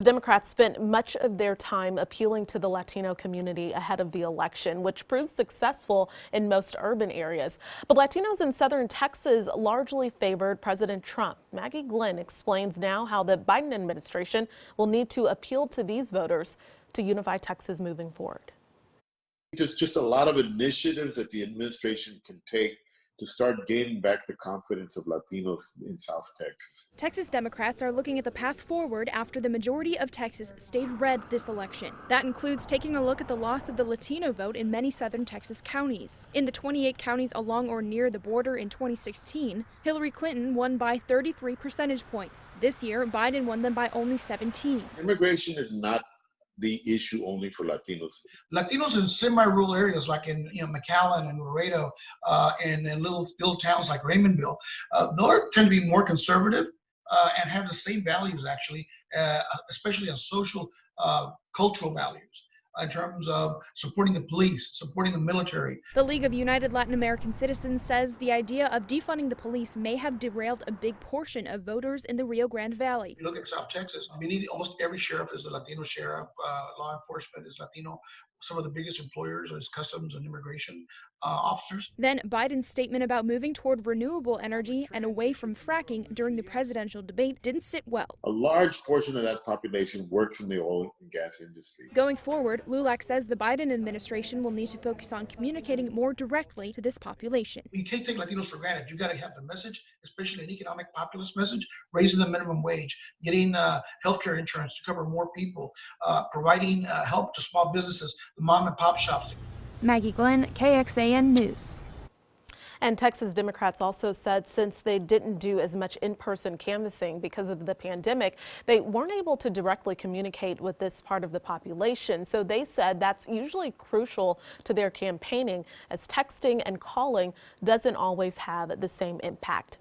Democrats spent much of their time appealing to the Latino community ahead of the election, which proved successful in most urban areas. But Latinos in southern Texas largely favored President Trump. Maggie Glynn explains now how the Biden administration will need to appeal to these voters to unify Texas moving forward. There's just a lot of initiatives that the administration can take to start gaining back the confidence of Latinos in South Texas. Texas Democrats are looking at the path forward after the majority of Texas stayed red this election. That includes taking a look at the loss of the Latino vote in many southern Texas counties. In the 28 counties along or near the border in 2016, Hillary Clinton won by 33 percentage points. This year, Biden won them by only 17. Immigration is not the issue only for Latinos. Latinos in semi-rural areas like in McAllen and Laredo and in little towns like Raymondville, they tend to be more conservative and have the same values actually, especially on social, cultural values. In terms of supporting the police, supporting the military. The League of United Latin American Citizens says the idea of defunding the police may have derailed a big portion of voters in the Rio Grande Valley. You look at South Texas, we need almost every sheriff is a Latino sheriff, law enforcement is Latino. Some of the biggest employers is customs and immigration officers. Then Biden's statement about moving toward renewable energy and away from fracking during the presidential debate didn't sit well. A large portion of that population works in the oil and gas industry. Going forward, Lulak says the Biden administration will need to focus on communicating more directly to this population. You can't take Latinos for granted. You got to have the message, especially an economic populist message, raising the minimum wage, getting healthcare insurance to cover more people, providing help to small businesses, the mom and pop shops. Maggie Glynn, KXAN News. And Texas Democrats also said since they didn't do as much in-person canvassing because of the pandemic, they weren't able to directly communicate with this part of the population. So they said that's usually crucial to their campaigning, as texting and calling doesn't always have the same impact.